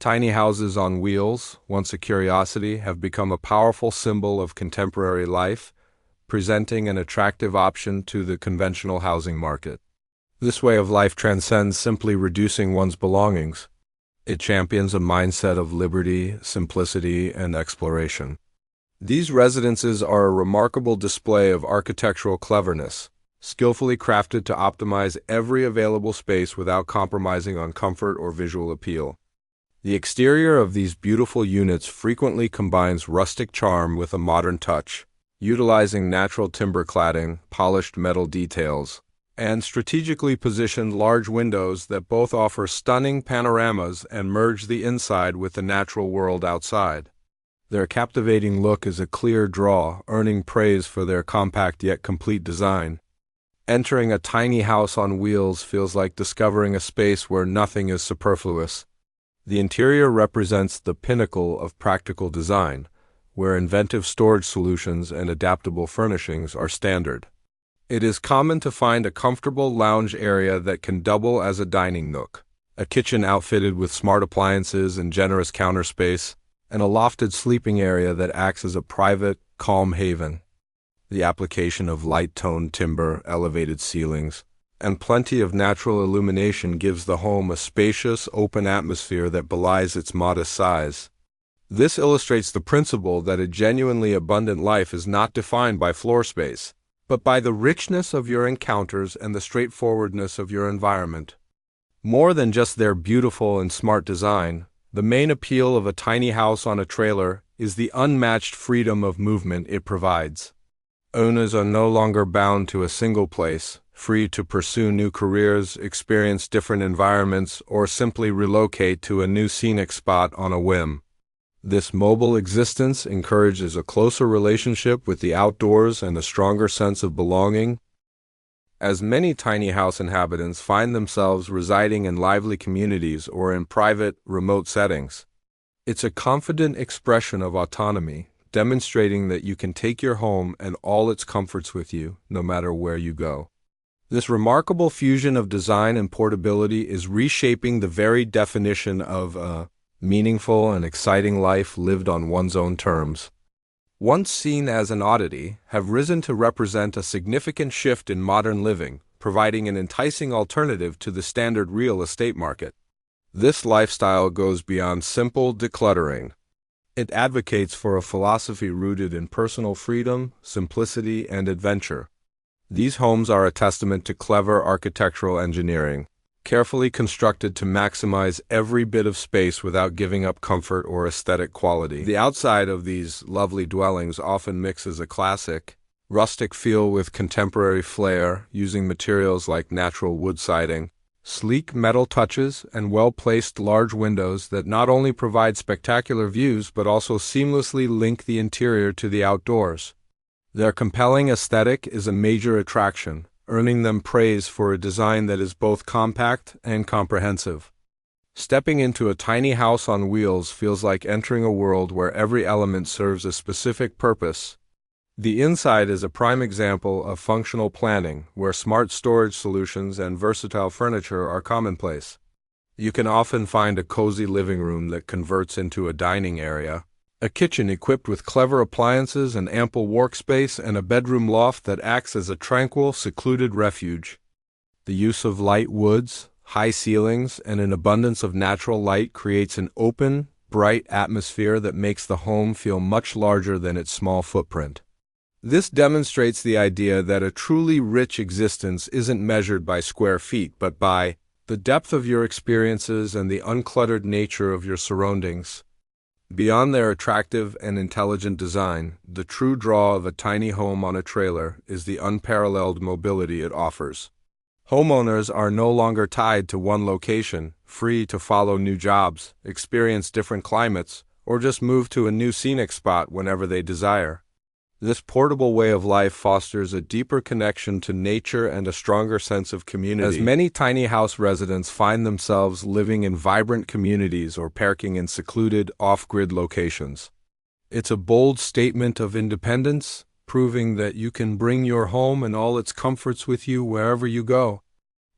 Tiny houses on wheels, once a curiosity, have become a powerful symbol of contemporary life, presenting an attractive option to the conventional housing market. This way of life transcends simply reducing one's belongings. It champions a mindset of liberty, simplicity, and exploration. These residences are a remarkable display of architectural cleverness, skillfully crafted to optimize every available space without compromising on comfort or visual appeal. The exterior of these beautiful units frequently combines rustic charm with a modern touch, utilizing natural timber cladding, polished metal details, and strategically positioned large windows that both offer stunning panoramas and merge the inside with the natural world outside. Their captivating look is a clear draw, earning praise for their compact yet complete design. Entering a tiny house on wheels feels like discovering a space where nothing is superfluous. The interior represents the pinnacle of practical design, where inventive storage solutions and adaptable furnishings are standard. It is common to find a comfortable lounge area that can double as a dining nook, a kitchen outfitted with smart appliances and generous counter space, and a lofted sleeping area that acts as a private, calm haven. The application of light-toned timber, elevated ceilings, and plenty of natural illumination gives the home a spacious, open atmosphere that belies its modest size. This illustrates the principle that a genuinely abundant life is not defined by floor space, but by the richness of your encounters and the straightforwardness of your environment. More than just their beautiful and smart design, the main appeal of a tiny house on a trailer is the unmatched freedom of movement it provides. Owners are no longer bound to a single place, free to pursue new careers, experience different environments, or simply relocate to a new scenic spot on a whim. This mobile existence encourages a closer relationship with the outdoors and a stronger sense of belonging. As many tiny house inhabitants find themselves residing in lively communities or in private, remote settings, it's a confident expression of autonomy, demonstrating that you can take your home and all its comforts with you, no matter where you go. This remarkable fusion of design and portability is reshaping the very definition of a meaningful and exciting life lived on one's own terms. Once seen as an oddity, have risen to represent a significant shift in modern living, providing an enticing alternative to the standard real estate market. This lifestyle goes beyond simple decluttering. It advocates for a philosophy rooted in personal freedom, simplicity, and adventure. These homes are a testament to clever architectural engineering, carefully constructed to maximize every bit of space without giving up comfort or aesthetic quality. The outside of these lovely dwellings often mixes a classic, rustic feel with contemporary flair, using materials like natural wood siding, sleek metal touches, and well-placed large windows that not only provide spectacular views but also seamlessly link the interior to the outdoors. Their compelling aesthetic is a major attraction, earning them praise for a design that is both compact and comprehensive. Stepping into a tiny house on wheels feels like entering a world where every element serves a specific purpose. The inside is a prime example of functional planning, where smart storage solutions and versatile furniture are commonplace. You can often find a cozy living room that converts into a dining area, a kitchen equipped with clever appliances and ample workspace, and a bedroom loft that acts as a tranquil, secluded refuge. The use of light woods, high ceilings, and an abundance of natural light creates an open, bright atmosphere that makes the home feel much larger than its small footprint. This demonstrates the idea that a truly rich existence isn't measured by square feet, but by the depth of your experiences and the uncluttered nature of your surroundings. Beyond their attractive and intelligent design, the true draw of a tiny home on a trailer is the unparalleled mobility it offers. Homeowners are no longer tied to one location, free to follow new jobs, experience different climates, or just move to a new scenic spot whenever they desire. This portable way of life fosters a deeper connection to nature and a stronger sense of community. As many tiny house residents find themselves living in vibrant communities or parking in secluded, off-grid locations. It's a bold statement of independence, proving that you can bring your home and all its comforts with you wherever you go.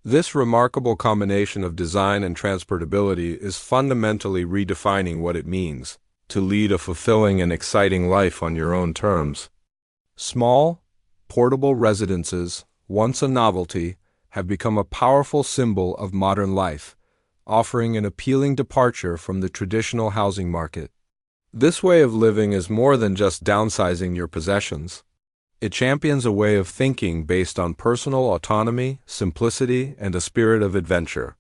This remarkable combination of design and transportability is fundamentally redefining what it means to lead a fulfilling and exciting life on your own terms. Small, portable residences, once a novelty, have become a powerful symbol of modern life, offering an appealing departure from the traditional housing market. This way of living is more than just downsizing your possessions. It champions a way of thinking based on personal autonomy, simplicity, and a spirit of adventure.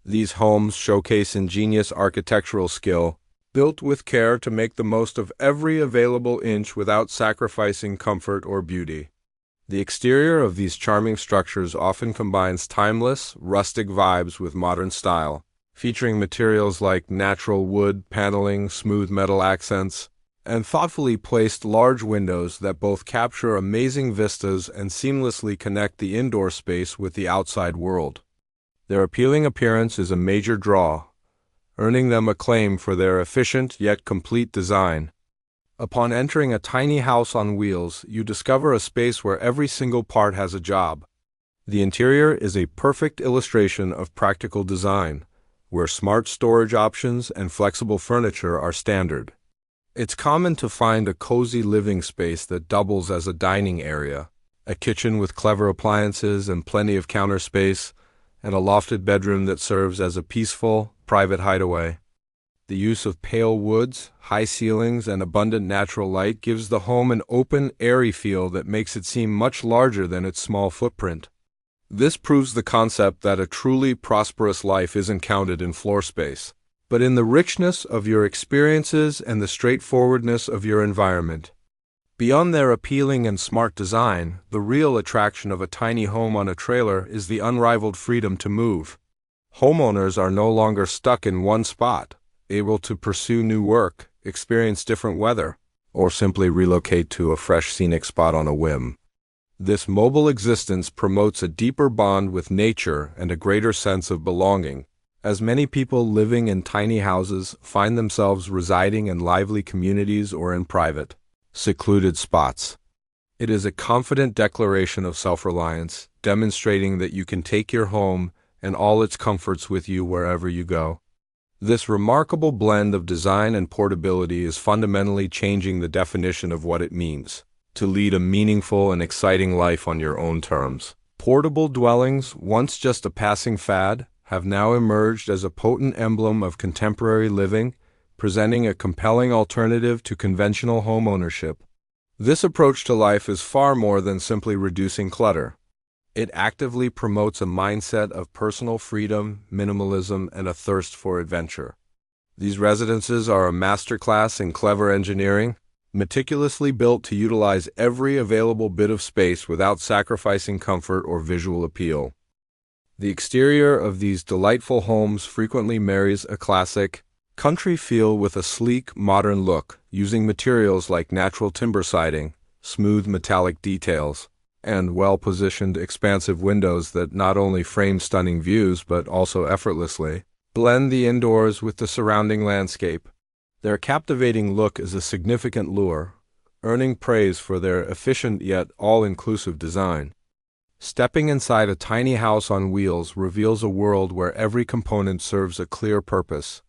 These homes showcase ingenious architectural skill, built with care to make the most of every available inch without sacrificing comfort or beauty. The exterior of these charming structures often combines timeless, rustic vibes with modern style, featuring materials like natural wood paneling, smooth metal accents, and thoughtfully placed large windows that both capture amazing vistas and seamlessly connect the indoor space with the outside world. Their appealing appearance is a major draw, earning them acclaim for their efficient yet complete design. Upon entering a tiny house on wheels, you discover a space where every single part has a job. The interior is a perfect illustration of practical design, where smart storage options and flexible furniture are standard. It's common to find a cozy living space that doubles as a dining area, a kitchen with clever appliances and plenty of counter space, and a lofted bedroom that serves as a peaceful, private hideaway. The use of pale woods, high ceilings, and abundant natural light gives the home an open, airy feel that makes it seem much larger than its small footprint. This proves the concept that a truly prosperous life isn't counted in floor space, but in the richness of your experiences and the straightforwardness of your environment. Beyond their appealing and smart design, the real attraction of a tiny home on a trailer is the unrivaled freedom to move. Homeowners are no longer stuck in one spot, able to pursue new work, experience different weather, or simply relocate to a fresh scenic spot on a whim. This mobile existence promotes a deeper bond with nature and a greater sense of belonging, as many people living in tiny houses find themselves residing in lively communities or in private, secluded spots. It is a confident declaration of self-reliance, demonstrating that you can take your home and all its comforts with you wherever you go. This remarkable blend of design and portability is fundamentally changing the definition of what it means to lead a meaningful and exciting life on your own terms. Portable dwellings, once just a passing fad, have now emerged as a potent emblem of contemporary living, presenting a compelling alternative to conventional home ownership. This approach to life is far more than simply reducing clutter. It actively promotes a mindset of personal freedom, minimalism, and a thirst for adventure. These residences are a masterclass in clever engineering, meticulously built to utilize every available bit of space without sacrificing comfort or visual appeal. The exterior of these delightful homes frequently marries a classic, country feel with a sleek, modern look, using materials like natural timber siding, smooth metallic details, and well-positioned expansive windows that not only frame stunning views but also effortlessly blend the indoors with the surrounding landscape. Their captivating look is a significant lure, earning praise for their efficient yet all-inclusive design. Stepping inside a tiny house on wheels reveals a world where every component serves a clear purpose.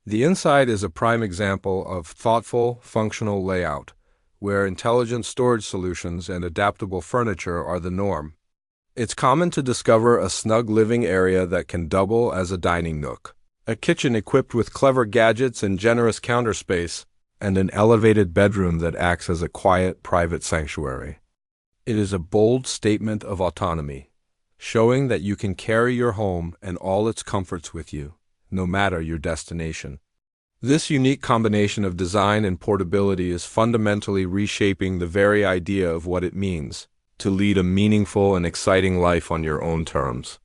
The inside is a prime example of thoughtful, functional layout, where intelligent storage solutions and adaptable furniture are the norm. It's common to discover a snug living area that can double as a dining nook, a kitchen equipped with clever gadgets and generous counter space, and an elevated bedroom that acts as a quiet, private sanctuary. It is a bold statement of autonomy, showing that you can carry your home and all its comforts with you, no matter your destination. This unique combination of design and portability is fundamentally reshaping the very idea of what it means to lead a meaningful and exciting life on your own terms.